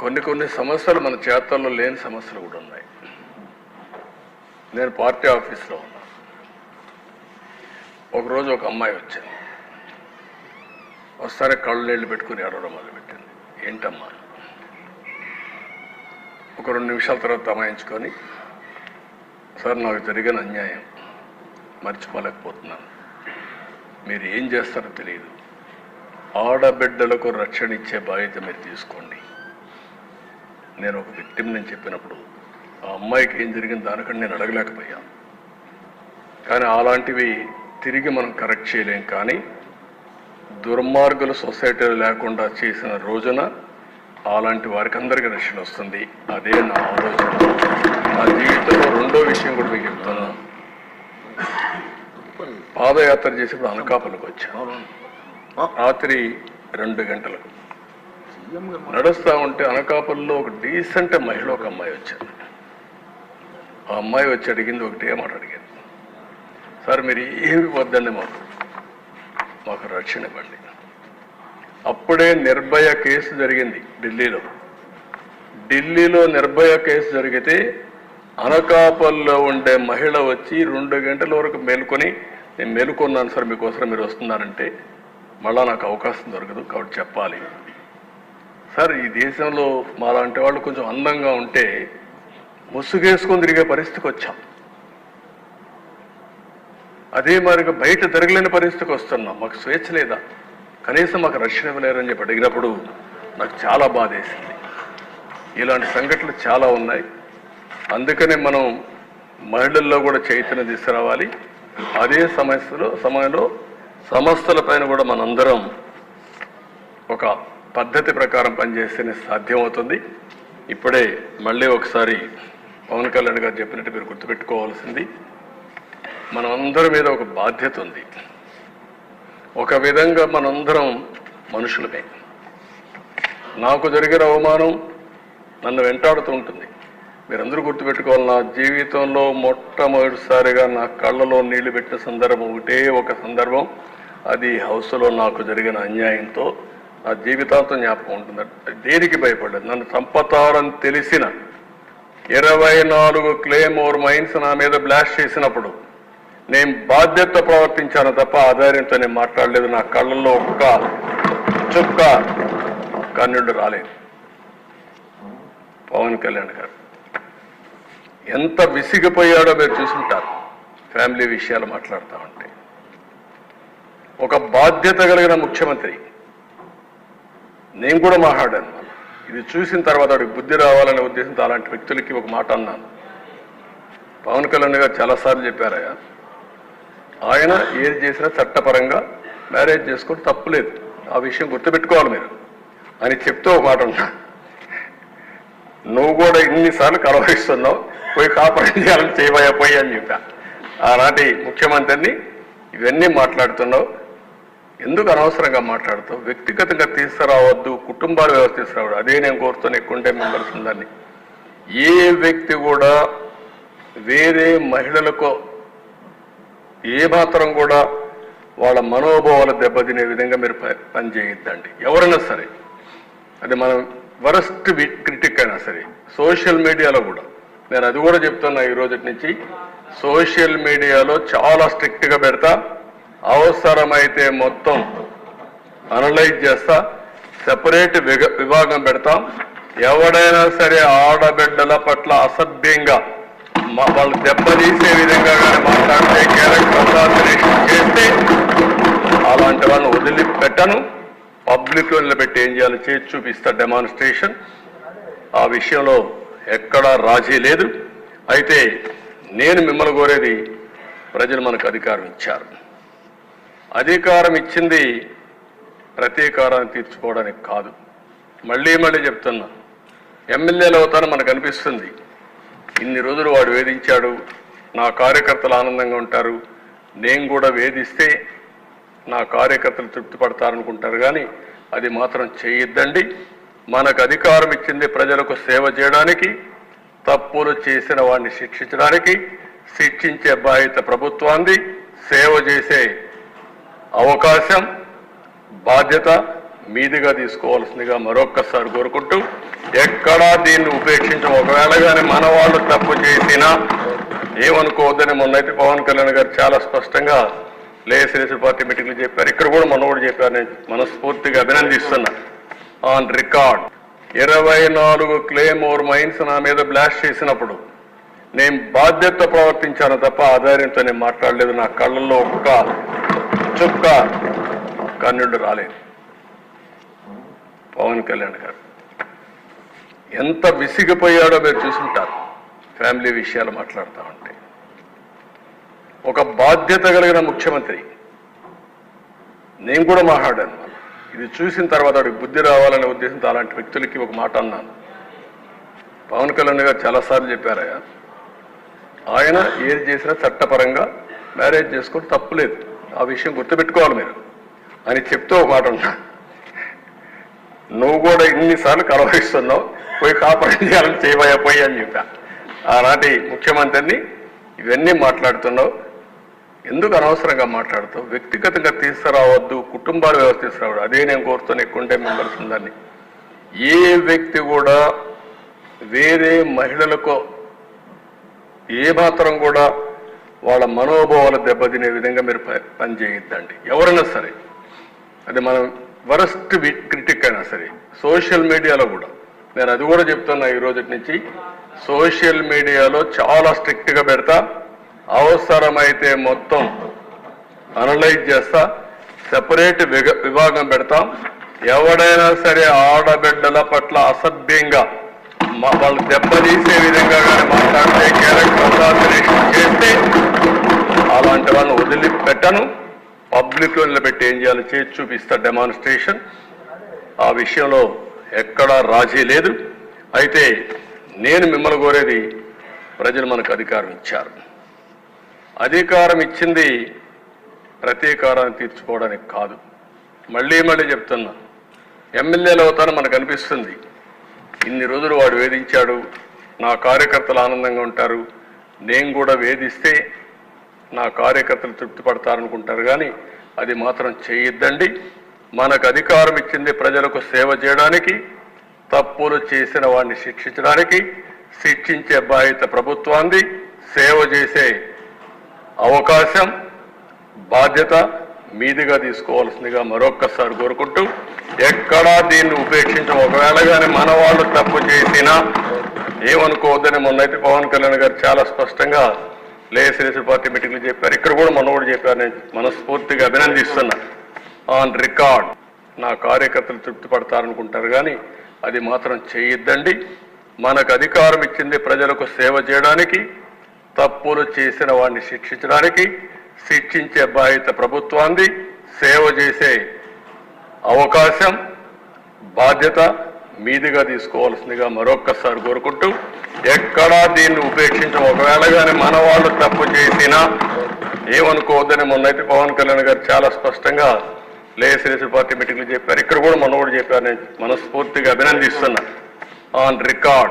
కొన్ని సమస్యలు మన చేతల్లో లేని సమస్యలు కూడా ఉన్నాయి. నేను పార్టీ ఆఫీస్లో ఉన్నా. ఒకరోజు ఒక అమ్మాయి వచ్చింది. వస్తానే కళ్ళు నీళ్ళు పెట్టుకుని ఏడవడం మొదలుపెట్టింది. ఏంటమ్మా? ఒక 2 నిమిషాల తర్వాత అమాయించుకొని, సార్ నాకు జరిగిన అన్యాయం మర్చిపోలేకపోతున్నాను, మీరు ఏం చేస్తారో తెలియదు, ఆడబిడ్డలకు రక్షణ ఇచ్చే బాధ్యత మీరు తీసుకోండి. నేను ఒక విక్టిమ్ నేను చెప్పినప్పుడు ఆ అమ్మాయికి ఏం జరిగింది దానికంటే నేను అడగలేకపోయాను. కానీ అలాంటివి తిరిగి మనం కరెక్ట్ చేయలేం. కానీ దుర్మార్గులు సొసైటీలో లేకుండా చేసిన రోజున అలాంటి వారికి అందరికీ రక్షణ వస్తుంది. అదే నా ఆలోచన. నా జీవితంలో రెండో విషయం కూడా మీకు చెప్తాను. పాదయాత్ర చేసేప్పుడు అనకాపల్లికి వచ్చాను. రాత్రి 2 గంటలకు నడుస్తూ ఉంటే అనకాపల్లిలో ఒక డీసెంట్ మహిళ ఒక అమ్మాయి వచ్చింది. ఆ అమ్మాయి వచ్చి అడిగింది ఒకటే మాట అడిగింది, సార్ మీరు ఏమి వద్దండి, మాకు రక్షణ ఇవ్వండి. అప్పుడే నిర్భయ కేసు జరిగింది ఢిల్లీలో నిర్భయ కేసు జరిగితే అనకాపల్లిలో ఉండే మహిళ వచ్చి 2 గంటల వరకు మేలుకొని, నేను మేలుకున్నాను సార్ మీకోసం, మీరు వస్తున్నారంటే మళ్ళా నాకు అవకాశం దొరకదు కాబట్టి చెప్పాలి. సార్ ఈ దేశంలో మాలాంటి వాళ్ళు కొంచెం అందంగా ఉంటే ముసుగేసుకొని తిరిగే పరిస్థితికి వచ్చాం. అదే మరిగా బయట తిరగలేని పరిస్థితికి వస్తున్నాం. మాకు స్వేచ్ఛ లేదా, కనీసం మాకు రక్షణ ఇవ్వలేరని చెప్పి అడిగినప్పుడు నాకు చాలా బాధ వేసింది. ఇలాంటి సంఘటనలు చాలా ఉన్నాయి. అందుకనే మనం మహిళల్లో కూడా చైతన్యం తీసుకురావాలి. అదే సమయంలో సంస్థల పైన కూడా మనందరం ఒక పద్ధతి ప్రకారం పనిచేస్తేనే సాధ్యమవుతుంది. ఇప్పుడే మళ్ళీ ఒకసారి పవన్ కళ్యాణ్ గారు చెప్పినట్టు మీరు గుర్తుపెట్టుకోవాల్సింది, మనందరి మీద ఒక బాధ్యత ఉంది. ఒక విధంగా మనందరం మనుషులమే. నాకు జరిగిన అవమానం నన్ను వెంటాడుతూ ఉంటుంది. మీరందరూ గుర్తుపెట్టుకోవాలి, నా జీవితంలో మొట్టమొదటిసారిగా నా కళ్ళలో నీళ్లు పెట్టిన సందర్భం ఒకటే ఒక సందర్భం. అది హౌస్లో నాకు జరిగిన అన్యాయంతో నా జీవితాంతం జ్ఞాపకం ఉంటుంది. దేనికి భయపడలేదు. నన్ను చంపతారని తెలిసిన 24 క్లేమోర్ మైన్స్ నా మీద బ్లాస్ట్ చేసినప్పుడు నేను బాధ్యత ప్రవర్తించాను తప్ప ఆధార్యంతో నేను మాట్లాడలేదు. నా కళ్ళల్లో ఒక్క చుక్క కన్నీళ్లు రాలేదు. పవన్ కళ్యాణ్ గారు ఎంత విసిగిపోయాడో మీరు చూసుంటారు. ఫ్యామిలీ విషయాలు మాట్లాడుతూ ఉంటే ఒక బాధ్యత కలిగిన ముఖ్యమంత్రి. నేను కూడా మాట్లాడాను. ఇది చూసిన తర్వాత వాడికి బుద్ధి రావాలనే ఉద్దేశంతో అలాంటి వ్యక్తులకి ఒక మాట అన్నాను. పవన్ కళ్యాణ్ గారు చాలాసార్లు చెప్పారయ్యా, ఆయన ఏది చేసినా చట్టపరంగా మ్యారేజ్ చేసుకుంటే తప్పులేదు, ఆ విషయం గుర్తుపెట్టుకోవాలి మీరు అని చెప్తూ ఒక మాట ఉన్నా. నువ్వు కూడా ఇన్నిసార్లు కలవరిస్తున్నావు, పోయి కాపాడు చేయాలని చేయబోయా పోయి అని చెప్పా. ఆనాటి ముఖ్యమంత్రిని ఇవన్నీ మాట్లాడుతున్నావు, ఎందుకు అనవసరంగా మాట్లాడుతావు, వ్యక్తిగతంగా తీసుకురావద్దు, కుటుంబాల వ్యవస్థ తీసుకురావద్దు. అదే నేను కోరుతాను. ఎక్కువ మెంబర్స్ ఉందని ఏ వ్యక్తి కూడా వేరే మహిళలకు ఏమాత్రం కూడా వాళ్ళ మనోభావాలు దెబ్బతినే విధంగా మీరు పనిచేయద్దండి. ఎవరైనా సరే, అది మనం వరస్ట్ క్రిటిక్ అయినా సరే. సోషల్ మీడియాలో కూడా నేను అది కూడా చెప్తున్నా, ఈ రోజు నుంచి సోషల్ మీడియాలో చాలా స్ట్రిక్ట్గా పెడతా. అవసరమైతే మొత్తం అనలైజ్ చేస్తా, సెపరేట్ విభాగం పెడతాం. ఎవడైనా సరే ఆడబిడ్డల పట్ల అసభ్యంగా వాళ్ళు దెబ్బతీసే విధంగా కానీ మాట్లాడితే, క్యారెక్టర్ అసాసినేషన్ చేస్తే అలాంటి వాళ్ళని వదిలిపెట్టను. పబ్లిక్లో నిలబెట్టి ఏం చేయాలో చేసి చూపిస్తా డెమాన్స్ట్రేషన్. ఆ విషయంలో ఎక్కడా రాజీ లేదు. అయితే నేను మిమ్మల్ని కోరేది, ప్రజలు మనకు అధికారం ఇచ్చారు. అధికారం ఇచ్చింది ప్రతీకారాన్ని తీర్చుకోవడానికి కాదు. మళ్ళీ చెప్తున్నా, ఎమ్మెల్యేలు అవుతారని మనకు అనిపిస్తుంది. ఇన్ని రోజులు వాడు వేధించాడు, నా కార్యకర్తలు ఆనందంగా ఉంటారు, నేను కూడా వేధిస్తే నా కార్యకర్తలు తృప్తి పడతారనుకుంటారు. కానీ అది మాత్రం చేయొద్దండి. మనకు అధికారం ఇచ్చింది ప్రజలకు సేవ చేయడానికి, తప్పులు చేసిన వాడిని శిక్షించడానికి. శిక్షించే బాధ్యత ప్రభుత్వాన్ని, సేవ చేసే అవకాశం బాధ్యత మీదిగా తీసుకోవాల్సిందిగా మరొక్కసారి కోరుకుంటూ ఎక్కడా దీన్ని ఉపేక్షించం. ఒకవేళ కానీ మన వాళ్ళు తప్పు చేసినా ఏమనుకోవద్దని మొన్నైతే పవన్ కళ్యాణ్ గారు చాలా స్పష్టంగా లేఎస్ఎల్ఎస్ పార్టీ మీటింగ్లు చెప్పారు. ఇక్కడ కూడా మొన్న కూడా చెప్పారు. నేను మనస్ఫూర్తిగా అభినందిస్తున్నా. ఆన్ రికార్డ్ 24 క్లేమోర్ మైన్స్ నా మీద బ్లాస్ట్ చేసినప్పుడు నేను బాధ్యత ప్రవర్తించాను తప్ప ఆధార్యంతో నేను మాట్లాడలేదు. నా కళ్ళల్లో ఒక్క చుక్క కన్నుడు రాలేదు. పవన్ కళ్యాణ్ గారు ఎంత విసిగిపోయాడో మీరు చూసుంటారు. ఫ్యామిలీ విషయాలు మాట్లాడుతూ ఉంటే ఒక బాధ్యత కలిగిన ముఖ్యమంత్రి. నేను కూడా మాట్లాడాను. ఇది చూసిన తర్వాత వాడికి బుద్ధి రావాలనే ఉద్దేశంతో అలాంటి వ్యక్తులకి ఒక మాట అన్నాను. పవన్ కళ్యాణ్ గారు చాలాసార్లు చెప్పారయ్యా, ఆయన ఏది చేసినా చట్టపరంగా మ్యారేజ్ చేసుకుంటే తప్పులేదు, ఆ విషయం గుర్తుపెట్టుకోవాలి మీరు అని చెప్తూ ఒక మాట ఉన్నా. నువ్వు కూడా ఇన్నిసార్లు కలవరిస్తున్నావు, పోయి కాపాడు చేయాలని చేయబోయా పోయి అని చెప్పా. ఆనాటి ముఖ్యమంత్రిని ఇవన్నీ మాట్లాడుతున్నావు, ఎందుకు అనవసరంగా మాట్లాడుతావు, వ్యక్తిగతంగా తీసుకురావద్దు, కుటుంబాలు వ్యవస్థ తీసుకురావద్దు. అదే నేను కోరుతాను. ఎక్కువ మెంబర్స్ ఉందని ఏ వ్యక్తి కూడా వేరే మహిళలకు ఏ మాత్రం కూడా వాళ్ళ మనోభావాలు దెబ్బతినే విధంగా మీరు పనిచేయొద్దండి. ఎవరైనా సరే, అది మనం వరస్ట్ క్రిటిక్ అయినా సరే, సోషల్ మీడియాలో కూడా నేను అది కూడా చెప్తున్నా. ఈ రోజు నుంచి సోషల్ మీడియాలో చాలా స్ట్రిక్ట్గా పెడతా, అవసరమైతే మొత్తం అనలైజ్ చేస్తా, సెపరేట్ విభాగం పెడతాం. ఎవడైనా సరే ఆడబిడ్డల పట్ల అసభ్యంగా వాళ్ళు దెబ్బతీసే విధంగా కానీ మాట్లాడితే, క్యారెక్టర్ అసాసినేషన్ చేస్తే అలాంటి వాళ్ళని వదిలిపెట్టను. పబ్లిక్లో నిలబెట్టి ఏం చేయాలో చేసి చూపిస్తా డెమాన్స్ట్రేషన్. ఆ విషయంలో ఎక్కడా రాజీ లేదు. అయితే నేను మిమ్మల్ని కోరేది, ప్రజలు మనకు అధికారం ఇచ్చారు. అధికారం ఇచ్చింది ప్రతీకారాన్ని తీర్చుకోవడానికి కాదు. మళ్ళీ చెప్తున్నా, ఎమ్మెల్యేలు అవుతాను మనకు అనిపిస్తుంది. ఇన్ని రోజులు వాడు వేధించాడు, నా కార్యకర్తలు ఆనందంగా ఉంటారు, నేను కూడా వేధిస్తే నా కార్యకర్తలు తృప్తి పడతారనుకుంటారు. కానీ అది మాత్రం చేయొద్దండి. మనకు అధికారం ఇచ్చింది ప్రజలకు సేవ చేయడానికి, తప్పులు చేసిన వాడిని శిక్షించడానికి. శిక్షించే బాధ్యత ప్రభుత్వాన్ని, సేవ చేసే అవకాశం బాధ్యత మీదిగా తీసుకోవాల్సిందిగా మరొక్కసారి కోరుకుంటూ ఎక్కడా దీన్ని ఉపేక్షించం. ఒకవేళ కానీ మన వాళ్ళు తప్పు చేసినా ఏమనుకోవద్దని మొన్నైతే పవన్ కళ్యాణ్ గారు చాలా స్పష్టంగా లేఎస్ఎల్ఎస్ పార్టీ మీటింగ్లు చెప్పారు. ఇక్కడ కూడా మొన్న కూడా చెప్పారు. నేను మనస్ఫూర్తిగా అభినందిస్తున్నా. ఆన్ రికార్డ్ నా కార్యకర్తలు తృప్తి పడతారనుకుంటారు. కానీ అది మాత్రం చేయొద్దండి. మనకు అధికారం ఇచ్చింది ప్రజలకు సేవ చేయడానికి, తప్పులు చేసిన వాడిని శిక్షించడానికి. శిక్షించే బాధ్యత ప్రభుత్వాన్ని, సేవ చేసే అవకాశం బాధ్యత మీదిగా తీసుకోవాల్సిందిగా మరొక్కసారి కోరుకుంటూ ఎక్కడా దీన్ని ఉపేక్షించం. ఒకవేళ కానీ మన వాళ్ళు తప్పు చేసినా ఏమనుకోవద్దని మొన్నైతే పవన్ కళ్యాణ్ గారు చాలా స్పష్టంగా లేఎస్ఎల్ఎస్ పార్టీ మీటింగ్లు చెప్పారు. ఇక్కడ కూడా మొన్న కూడా చెప్పారు. నేను మనస్ఫూర్తిగా అభినందిస్తున్నా. On record